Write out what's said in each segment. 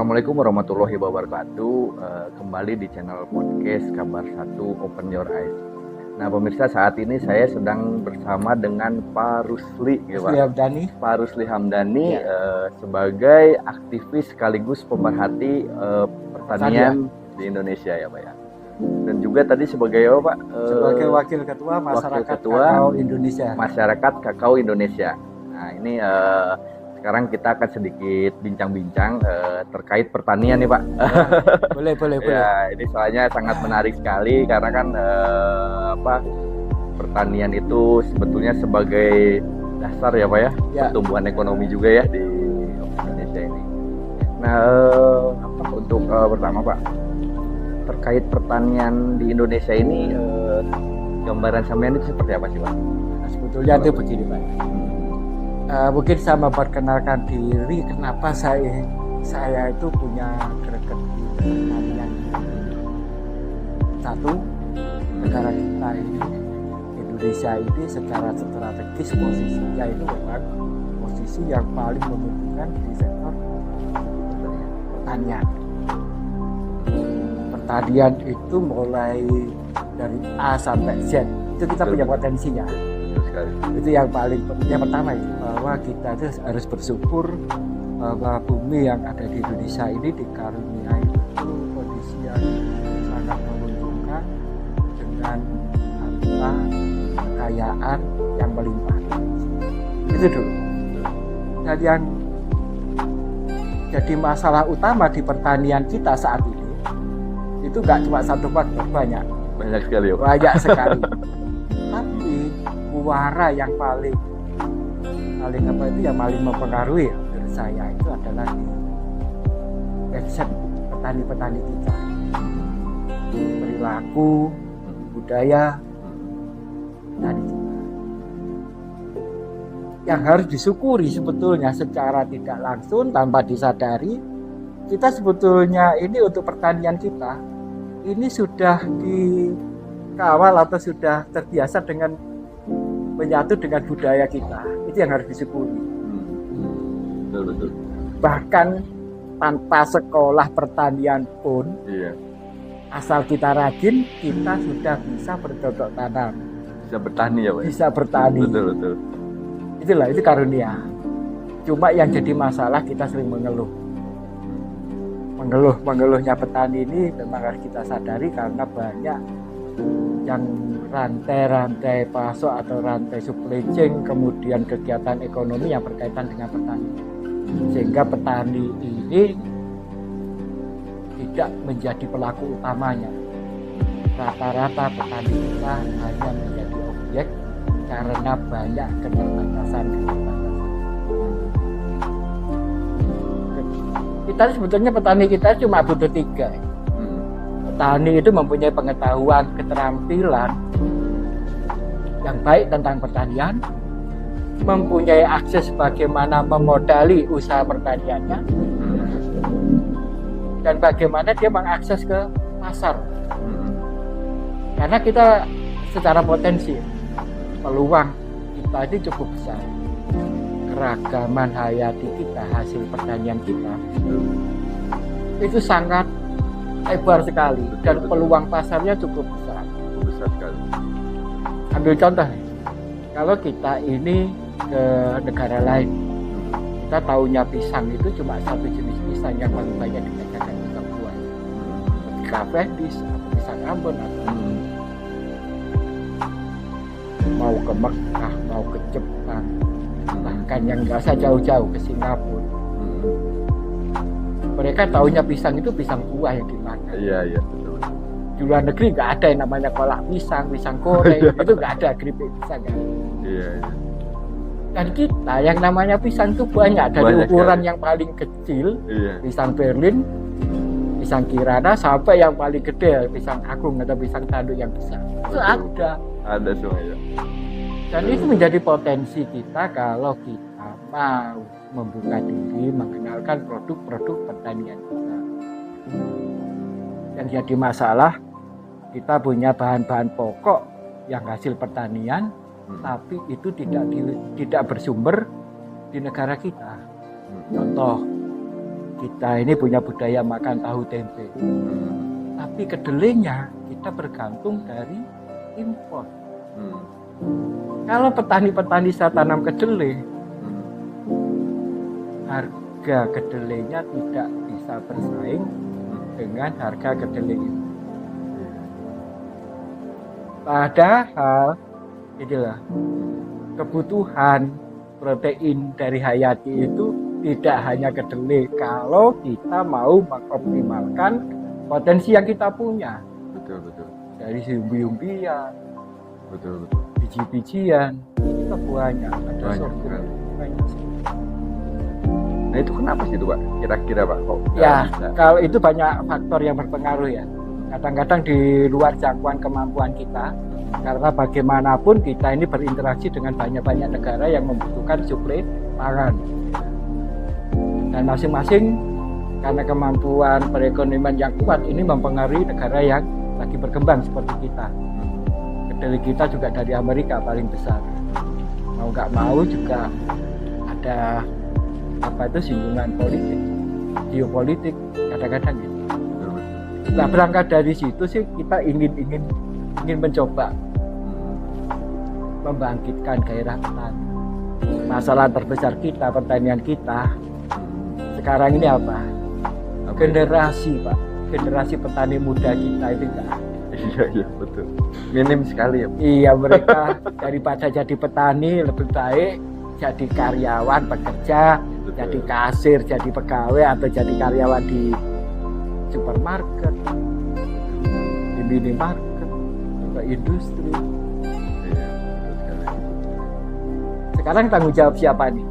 Assalamualaikum warahmatullahi wabarakatuh. Kembali di channel podcast Kabar Satu Open Your Eyes. Nah pemirsa, saat ini saya sedang bersama dengan Pak Rusli, Pak Rusli Hamdani ya. Sebagai aktivis sekaligus pemerhati pertanian di Indonesia ya Pak ya. Dan juga tadi sebagai apa Pak? Sebagai Wakil Ketua Masyarakat Kakao Indonesia. Masyarakat Kakao Indonesia. Nah ini sekarang kita akan sedikit bincang-bincang terkait pertanian nih Pak. Boleh. Ya, ini soalnya sangat menarik sekali karena kan pertanian itu sebetulnya sebagai dasar ya Pak ya, pertumbuhan ekonomi juga ya di Indonesia ini. Nah, untuk pertama Pak, terkait pertanian di Indonesia ini gambaran sampean itu seperti apa sih Pak? Nah, sebetulnya itu begini Pak. Mungkin saya memperkenalkan diri kenapa saya itu punya greget di pertanian. Satu, negara kita ini, Indonesia ini secara strategis posisinya itu memang posisi yang paling menguntungkan di sektor pertanian. Pertanian itu mulai dari A sampai Z itu kita punya potensinya. Itu yang paling penting. Yang pertama itu bahwa kita itu harus bersyukur bahwa bumi yang ada di Indonesia ini dikaruniai kondisi yang sangat menguntungkan dengan harta kekayaan yang melimpah. Itu dulu. Dan yang jadi masalah utama di pertanian kita saat ini itu nggak cuma satu faktor, banyak sekali. Banyak sekali. Tapi muara yang paling mempengaruhi menurut saya itu adalah di mindset petani-petani kita, perilaku, budaya petani kita yang harus disyukuri sebetulnya secara tidak langsung tanpa disadari. Kita sebetulnya ini untuk pertanian kita ini sudah dikawal atau sudah terbiasa dengan menyatu dengan budaya kita. Itu yang harus disyukuri. Betul. Bahkan tanpa sekolah pertanian pun, asal kita rajin, kita sudah bisa bercocok tanam. Bisa bertani ya Pak? Bisa bertani. Betul. Itulah, itu karunia. Cuma yang jadi masalah kita sering mengeluh. Mengeluhnya petani ini memang harus kita sadari karena banyak yang rantai pasok atau rantai supply chain, kemudian kegiatan ekonomi yang berkaitan dengan petani, sehingga petani ini tidak menjadi pelaku utamanya. Rata-rata petani kita hanya menjadi objek karena banyak keterbatasan. Kita sebetulnya petani kita cuma butuh 3. Petani itu mempunyai pengetahuan, keterampilan yang baik tentang pertanian, mempunyai akses bagaimana memodali usaha pertaniannya, dan bagaimana dia mengakses ke pasar. Karena kita secara potensi, peluang kita ini cukup besar. Keragaman hayati kita, hasil pertanian kita, itu sangat lebar sekali dan peluang pasarnya cukup besar. Sekali. Ambil contoh, kalau kita ini ke negara lain, kita tahunya pisang itu cuma satu jenis pisang yang paling banyak dikatakan pisang buah. Cavendish, pisang Ambon, mau ke Mekah, mau ke Jepang, bahkan yang nggak usah jauh-jauh ke Singapura. Mereka tahunya pisang itu pisang buah yang dimakan. Iya, betul. Di luar negeri nggak ada yang namanya kolak pisang goreng, itu nggak ada, keripik pisang kan. Iya. Dan kita yang namanya pisang itu banyak dari ukuran yang paling kecil, pisang Berlin, pisang Kirana, sampai yang paling gede, pisang agung atau pisang tanduk yang besar. Itu ada. Ada semua ya. Dan itu menjadi potensi kita kalau kita mau membuka diri, mengenalkan produk-produk pertanian kita. Yang jadi masalah, kita punya bahan-bahan pokok yang hasil pertanian, tapi itu tidak bersumber di negara kita. Contoh, kita ini punya budaya makan tahu tempe. Tapi kedelainya kita bergantung dari impor. Kalau petani-petani saya tanam kedelai, harga kedelainya tidak bisa bersaing dengan harga kedelai itu. Padahal inilah kebutuhan protein dari hayati itu tidak hanya kedelai kalau kita mau mengoptimalkan potensi yang kita punya. Betul. Dari umbi-umbian, Betul. biji-bijian, kita banyak. Ada sorghum, banyak. Nah itu kenapa sih itu Pak? Kira-kira Pak kok Ya, bisa? kalau itu banyak faktor yang berpengaruh ya. Kadang-kadang di luar jangkauan kemampuan kita, karena bagaimanapun kita ini berinteraksi dengan banyak-banyak negara yang membutuhkan suplai pangan. Dan masing-masing karena kemampuan perekonomian yang kuat ini mempengaruhi negara yang lagi berkembang seperti kita. Kedelai kita juga dari Amerika paling besar. Mau nggak mau juga ada singgungan politik, geopolitik kadang-kadang gitu. Nah berangkat dari situ sih kita ingin mencoba membangkitkan gairah petani. Masalah terbesar kita, pertanian kita sekarang ini apa? Generasi Pak, generasi petani muda kita itu enggak. Iya betul. Minim sekali ya. Iya, mereka daripada jadi petani lebih baik jadi karyawan bekerja, Betul. jadi kasir, jadi pegawai atau jadi karyawan di supermarket, di minimarket, ke industri. Iya, betul sekali. Sekarang tanggung jawab siapa nih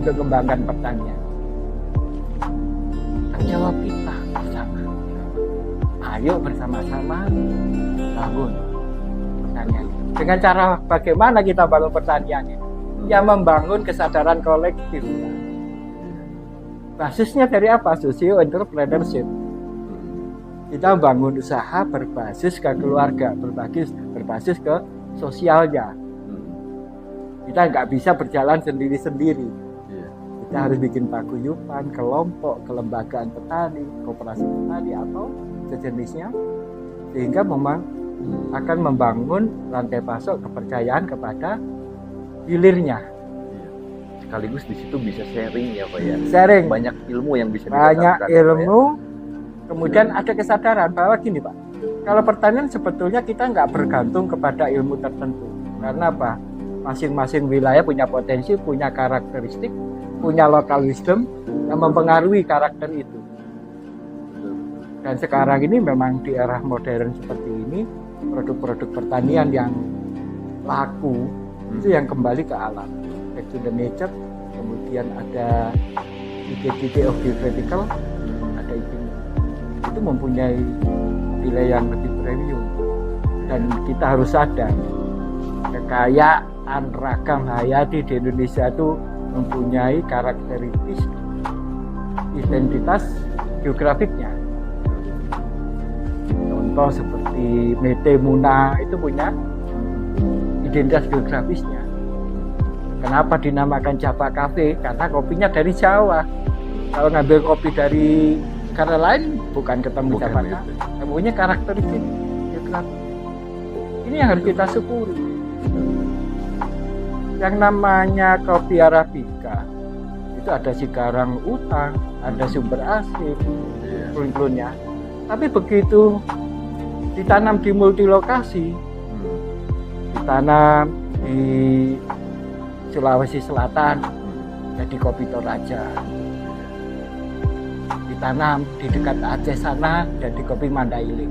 untuk mengembangkan pertanian? Tanggung jawab kita bersama. Ayo bersama-sama bangun pertanian. Dengan cara bagaimana kita bangun pertanian ini? Ya membangun kesadaran kolektif. Basisnya dari apa? Socio entrepreneurship. Kita membangun usaha berbasis ke keluarga, berbasis ke sosialnya. Kita nggak bisa berjalan sendiri-sendiri. Kita harus bikin paguyuban, kelompok, kelembagaan petani, koperasi petani atau sejenisnya, sehingga memang akan membangun rantai pasok kepercayaan kepada hilirnya. Sekaligus di situ bisa sharing ya Pak ya. Sharing. Banyak ilmu yang bisa Banyak didapatkan, ilmu. Pak, ya? Kemudian ada kesadaran bahwa gini Pak, kalau pertanian sebetulnya kita nggak bergantung kepada ilmu tertentu. Karena apa? Masing-masing wilayah punya potensi, punya karakteristik, punya local wisdom yang mempengaruhi karakter itu. Dan sekarang ini memang di era modern seperti ini, produk-produk pertanian yang laku itu yang kembali ke alam, back to the nature. Kemudian ada ide of the vertical, ada itu mempunyai nilai yang lebih premium. Dan kita harus sadar kekayaan ragam hayati di Indonesia itu mempunyai karakteristik identitas geografiknya. Contoh seperti Mete Muna itu punya identitas geografisnya. Kenapa dinamakan Java Cafe? Karena kopinya dari Jawa. Kalau ngambil kopi dari negara lain bukan ketemu Java Cafe. Punya karakteristik geografis. Ini yang harus kita syukuri. Yang namanya kopi Arabica itu ada sikarang utang, ada sumber asli, klon-klonnya. Tapi begitu ditanam di multilokasi, ditanam di Sulawesi Selatan jadi kopi Toraja, ditanam di dekat Aceh sana jadi kopi Mandailing,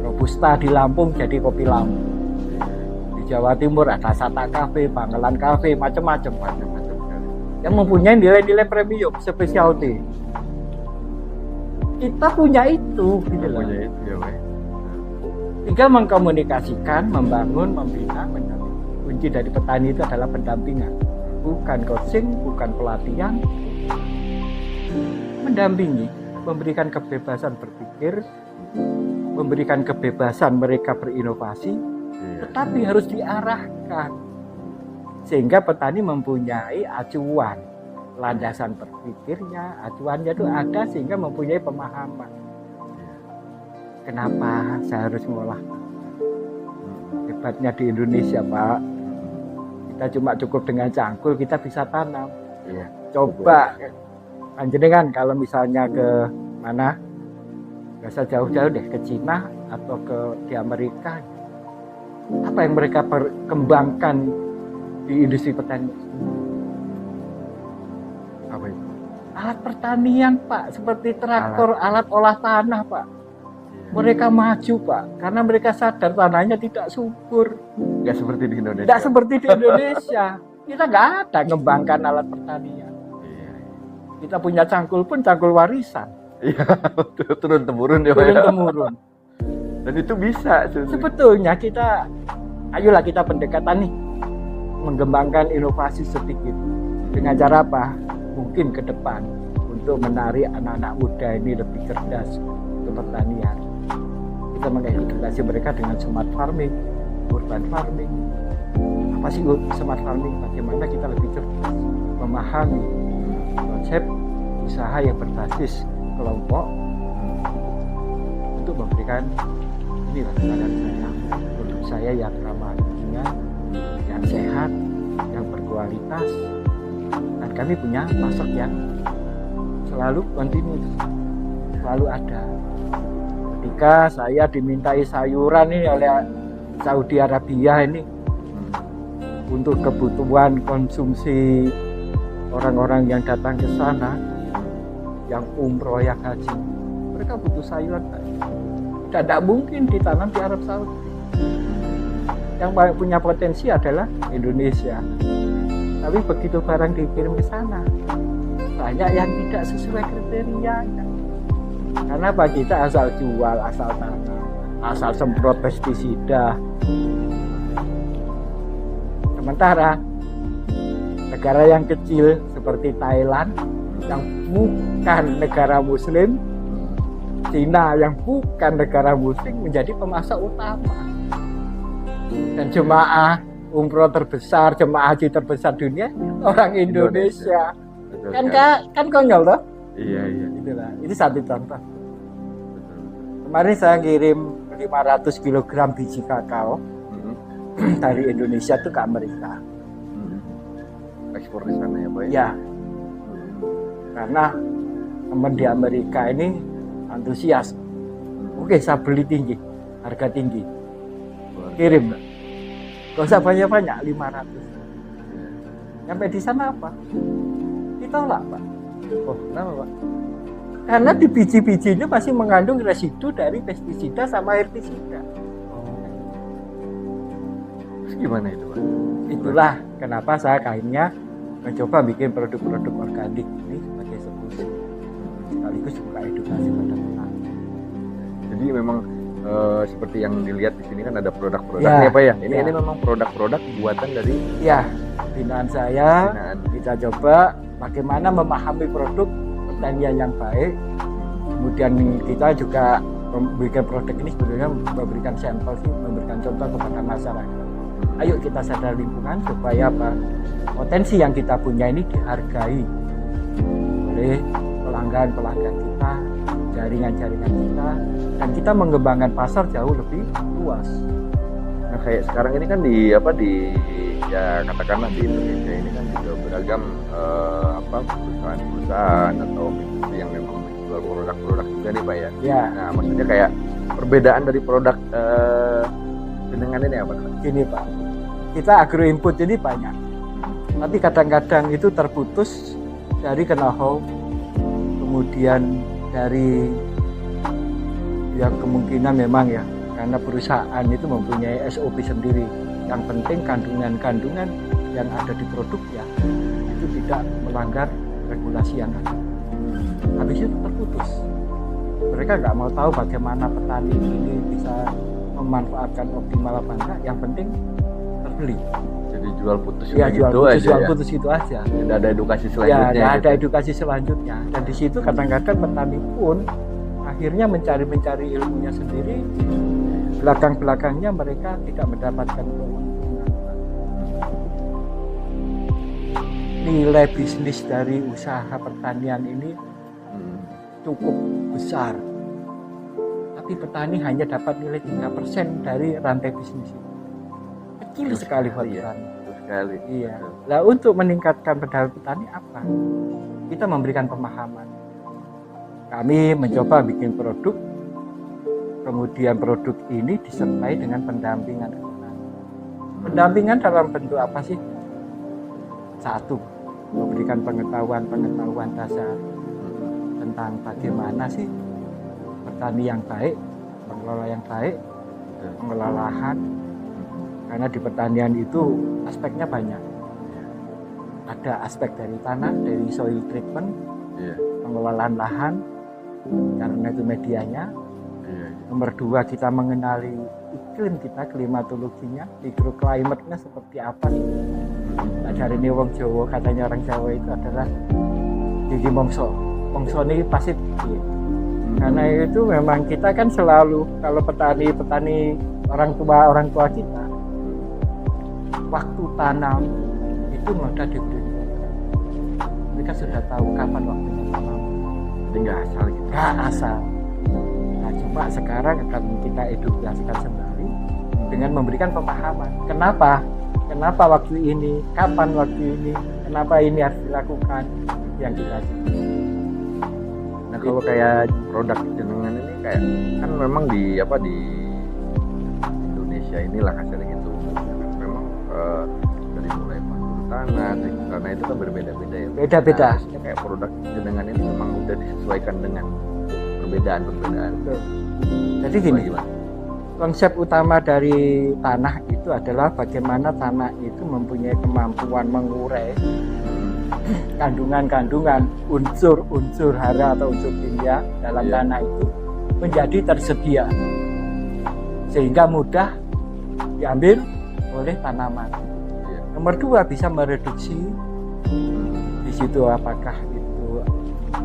Robusta di Lampung jadi kopi Lampung. Jawa Timur ada Sata Cafe, Bangelan Cafe, macam-macam yang mempunyai nilai-nilai premium, specialty. Kita punya itu, gitu loh. Punya itu ya, Pak. Tinggal mengkomunikasikan, membangun, membina, mendampingi. Kunci dari petani itu adalah pendampingan, bukan coaching, bukan pelatihan. Mendampingi, memberikan kebebasan berpikir, memberikan kebebasan mereka berinovasi. Tetapi harus diarahkan sehingga petani mempunyai acuan landasan berpikirnya, acuannya itu ada sehingga mempunyai pemahaman. Kenapa saya harus mengolah? Hebatnya di Indonesia, Pak. Kita cuma cukup dengan cangkul kita bisa tanam. Iya. Coba panjenengan kalau misalnya ke mana? Gak usah jauh-jauh deh, ke Cina atau di Amerika. Apa yang mereka perkembangkan di industri pertanian? Apa itu? Alat pertanian, Pak, seperti traktor, alat olah tanah, Pak. Mereka maju, Pak, karena mereka sadar tanahnya tidak subur. Nggak seperti di Indonesia. Nggak seperti di Indonesia. Kita nggak ada ngembangkan alat pertanian. Iya. Kita punya cangkul pun cangkul warisan. Iya, turun temurun ya, Pak. Turun temurun. Dan itu bisa. Sebetulnya ayolah kita pendekatan nih, mengembangkan inovasi sedikit. Dengan cara apa? Mungkin ke depan untuk menarik anak-anak muda ini lebih cerdas ke pertanian. Kita mengedukasi mereka dengan smart farming, urban farming. Apa sih smart farming? Bagaimana kita lebih cerdas memahami konsep usaha yang berbasis kelompok untuk memberikan inilah standar saya, produk saya yang ramah lingkungan, yang sehat, yang berkualitas, dan kami punya pasok yang selalu kontinus, selalu ada. Ketika saya dimintai sayuran ini oleh Saudi Arabia ini untuk kebutuhan konsumsi orang-orang yang datang ke sana, yang umroh, yang haji, mereka butuh sayuran. Tidak mungkin ditanam di Arab Saudi. Yang paling punya potensi adalah Indonesia. Tapi begitu barang dikirim ke sana, banyak yang tidak sesuai kriterianya. Karena apa? Kita asal jual, asal tanam, asal semprot pestisida. Sementara negara yang kecil seperti Thailand, yang bukan negara Muslim, Cina yang bukan negara Muslim, menjadi pemasok utama. Dan jemaah umroh terbesar, jemaah haji terbesar dunia orang Indonesia. Kan konyol toh? Iya. Itulah. Ini satu contoh. Kemarin saya kirim 500 kg biji kakao dari Indonesia itu ke Amerika. Ekspor di sana ya, Pak? Ya. Karena teman di Amerika ini antusias. Oke, saya beli tinggi, harga tinggi. Kirim. Gak usah banyak-banyak, 500. Sampai di sana apa? Ditolak, Pak. Oh, kenapa, Pak? Karena di biji-bijinya masih mengandung residu dari pestisida sama herbisida. Terus gimana itu, Pak? Itulah kenapa saya akhirnya mencoba bikin produk-produk organik ini sebagai solusi. Sekaligus juga edukasi pada petani. Jadi memang seperti yang dilihat di sini kan ada produk-produknya, Pak ya. Ini memang produk-produk buatan dari binaan saya. Kita coba bagaimana memahami produk pertanian yang baik. Kemudian kita juga memberikan produk ini sebenarnya memberikan sampel, memberikan contoh kepada masyarakat. Ayo kita sadar lingkungan supaya apa? Potensi yang kita punya ini dihargai oleh pelanggan-pelanggan kita, jaringan-jaringan kita, dan kita mengembangkan pasar jauh lebih luas. Nah, kayak sekarang ini kan ya katakanlah di Indonesia ini kan juga beragam perusahaan-perusahaan atau industri yang memang menjual produk-produk juga nih, Pak ya. Ya. Nah, maksudnya kayak perbedaan dari produk dengan ini apa? Gini, Pak, kita agro input ini banyak, tapi kadang-kadang itu terputus dari know-how, kemudian dari yang kemungkinan memang ya karena perusahaan itu mempunyai SOP sendiri. Yang penting kandungan-kandungan yang ada di produknya itu tidak melanggar regulasi yang ada. Habis itu terputus. Mereka nggak mau tahu bagaimana petani ini bisa memanfaatkan optimal apa enggak. Yang penting terbeli. Jadi jual putus ya, jual putus itu aja. Tidak ada edukasi selanjutnya. Ya, ada edukasi selanjutnya. Dan di situ kadang-kadang petani pun akhirnya mencari ilmunya sendiri. Belakang-belakangnya mereka tidak mendapatkan keuntungan. Ini nilai bisnis dari usaha pertanian ini cukup besar. Tapi petani hanya dapat nilai 3% dari rantai bisnis ini. Kecil sekali buat petani. Sekali. Iya. Nah, untuk meningkatkan pendapatan petani apa? Kita memberikan pemahaman. Kami mencoba bikin produk, kemudian produk ini disertai dengan pendampingan. Pendampingan dalam bentuk apa sih? Satu, memberikan pengetahuan dasar tentang bagaimana sih petani yang baik, mengelola yang baik, mengelola lahan. Karena di pertanian itu aspeknya banyak. Ada aspek dari tanah, dari soil treatment, pengelolaan lahan, karena itu medianya. Nomor 2, kita mengenali iklim kita, klimatologinya, mikroklimatnya seperti apa sih. Dari ini wong Jawa, katanya orang Jawa itu adalah gigi mongso. Mongso ini pasti karena itu memang kita kan selalu, kalau petani orang tua kita, waktu tanam itu mudah diberi. Mereka sudah tahu kapan waktunya tanam. Jadi nggak asal gitu. Nggak asal. Nah, coba sekarang akan kita edukasikan sembari dengan memberikan pemahaman. Kenapa waktu ini? Kapan waktu ini? Kenapa ini harus dilakukan? Yang kita lakukan. Nah, kalau kayak produk jenengan ini kayak kan memang di Indonesia inilah kasarnya gitu. Memang dari mulai pasur tanah itu kan berbeda-beda ya. Beda-beda. Nah, kayak produk jenengan ini memang udah disesuaikan dengan perbedaan. Jadi gini, konsep utama dari tanah itu adalah bagaimana tanah itu mempunyai kemampuan mengurai kandungan unsur hara atau unsur kimia dalam tanah itu menjadi tersedia sehingga mudah diambil oleh tanaman. Nomor 2, bisa mereduksi di situ apakah itu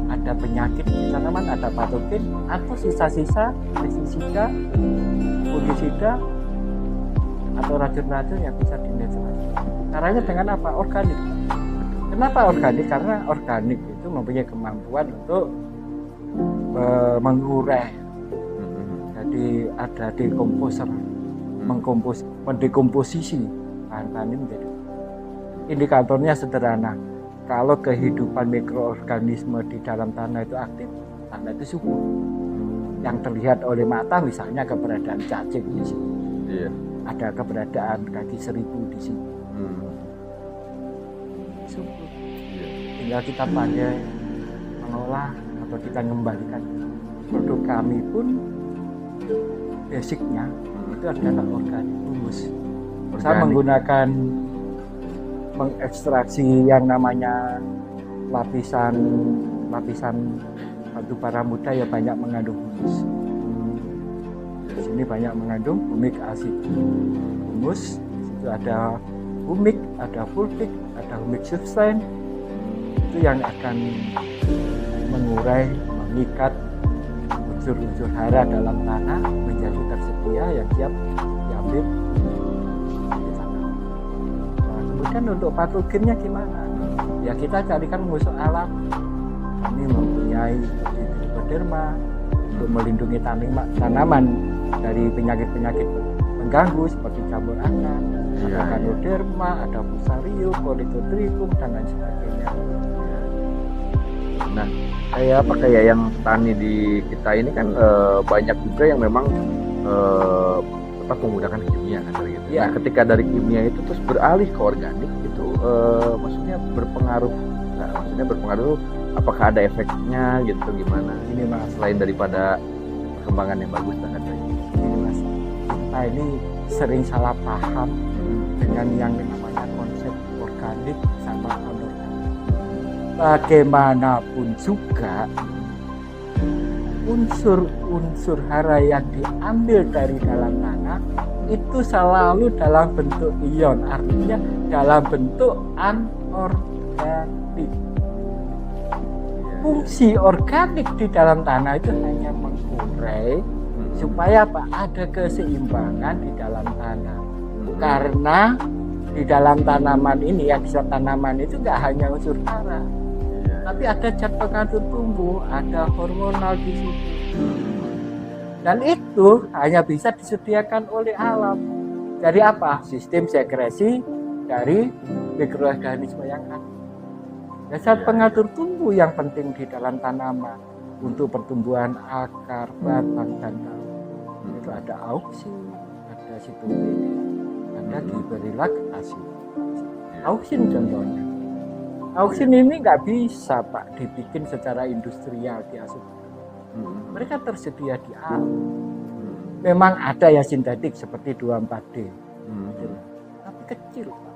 ada penyakit di tanaman, ada patogen atau sisa-sisa pestisida, fungisida atau racun-racun yang bisa dinetralisasi. Caranya dengan apa? Organik. Kenapa organik? Karena organik itu mempunyai kemampuan untuk mengurai. Jadi ada dekomposer, mendekomposisi bahan-bahan ini menjadi. Indikatornya sederhana. Kalau kehidupan mikroorganisme di dalam tanah itu aktif, tanah itu subur. Yang terlihat oleh mata misalnya keberadaan cacing di sini. Ada keberadaan kaki seribu di sini. Subur. Tinggal kita pandai mengolah atau kita mengembalikan. Produk kami pun basicnya itu adalah organik, humus. Saya menggunakan mengekstraksi yang namanya lapisan batu bara muda ya banyak mengandung humus. Di sini banyak mengandung humic acid. Humus itu ada humik, ada fulvic, ada humic substance. Itu yang akan mengurai, mengikat unsur-unsur hara dalam tanah menjadi tersedia yang siap diambil. Kemudian untuk patogennya gimana? Ya kita carikan musuh alam. Kami mempunyai trichoderma untuk melindungi tanaman dari penyakit-penyakit mengganggu seperti jamur akar, ada ganoderma, ada fusarium, polytotrichum dan lain sebagainya. Nah, kayak yang tani di kita ini kan banyak juga yang memang menggunakan kimia kan gitu. Nah, ketika dari kimia itu terus beralih ke organik itu maksudnya berpengaruh apakah ada efeknya gitu gimana? Ini Mas, selain daripada perkembangan yang bagus dan katanya. Ini Mas, kita ini sering salah paham dengan yang namanya konsep organik sama anorganik. Bagaimanapun juga unsur-unsur hara yang diambil dari dalam tanah itu selalu dalam bentuk ion, artinya dalam bentuk anorganik. Fungsi organik di dalam tanah itu hanya mengurai supaya apa? Ada keseimbangan di dalam tanah. Karena di dalam tanaman ini, yang disebut tanaman itu nggak hanya unsur hara, tapi ada zat pengatur tumbuh, ada hormonal di situ. Dan itu hanya bisa disediakan oleh alam. Dari apa? Sistem sekresi dari mikroorganisme yang ada. Dan zat pengatur tumbuh yang penting di dalam tanaman untuk pertumbuhan akar, batang, dan daun. Itu ada auksin, ada sitokin, ada gibberellic acid. Auksin contohnya. Auksin ini nggak bisa Pak dibikin secara industrial diasumsi. Mereka tersedia di alam. Memang ada yang sintetik seperti 2,4-D, tapi kecil Pak.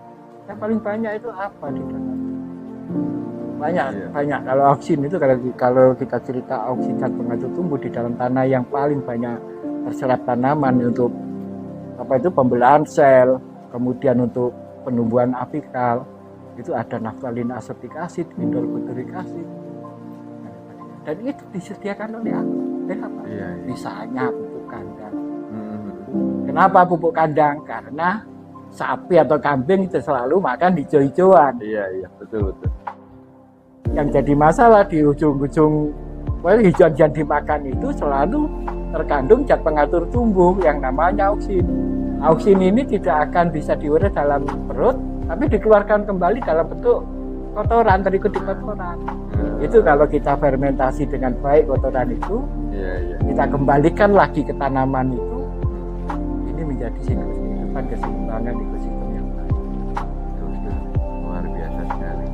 Yang paling banyak itu apa di dalam? Banyak. Kalau auksin itu kalau kita cerita auksin zat pengatur tumbuh di dalam tanah yang paling banyak terserap tanaman untuk pembelahan sel, kemudian untuk penumbuhan apikal, itu ada naftalin asetik acid, indol butyric acid, dan itu disediakan oleh apa? Misalnya pupuk kandang. Kenapa pupuk kandang? Karena sapi atau kambing itu selalu makan hijau-hijauan. Iya, betul. Yang jadi masalah di ujung-ujung hijauan yang dimakan itu selalu terkandung zat pengatur tumbuh yang namanya auksin. Auksin ini tidak akan bisa diurus dalam perut, tapi dikeluarkan kembali dalam bentuk kotoran, terikut di kotoran. Itu kalau kita fermentasi dengan baik kotoran itu, kita kembalikan lagi ke tanaman itu, ini menjadi siklus kehidupan, keseimbangan ekosistem yang baik. Luar biasa sekali.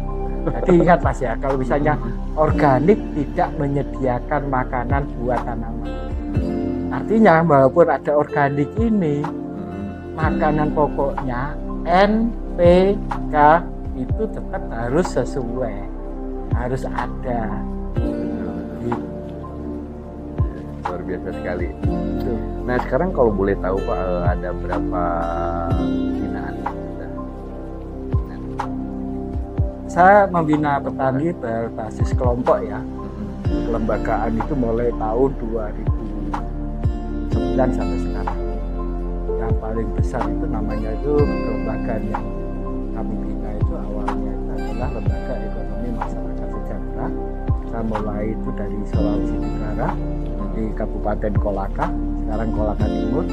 Jadi ingat Mas ya, kalau misalnya organik tidak menyediakan makanan buat tanaman, artinya walaupun ada organik ini, makanan pokoknya NPK itu tetap harus sesuai, harus ada. Luar biasa sekali. Nah sekarang kalau boleh tahu Pak, ada berapa binaan? Saya membina petani berbasis kelompok ya. Kelembagaan itu mulai tahun 2009 sampai sekarang. Yang paling besar itu namanya itu kelembagaan yang kami bina itu awalnya itu adalah Lembaga Ekonomi Masyarakat Sejahtera. Kita mulai itu dari Sulawesi Tenggara di Kabupaten Kolaka, sekarang Kolaka Timur,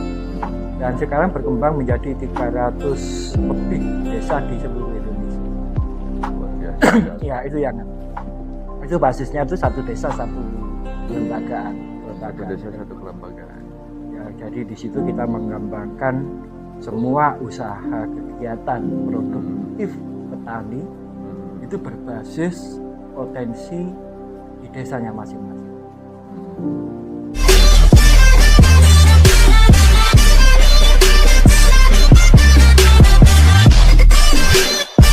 dan sekarang berkembang menjadi 300 lebih desa di seluruh Indonesia. Ya itu basisnya itu satu desa satu kelembagaan. Satu desa satu kelembagaan. Ya, jadi di situ kita mengembangkan semua usaha kegiatan produktif petani itu berbasis potensi di desanya masing-masing.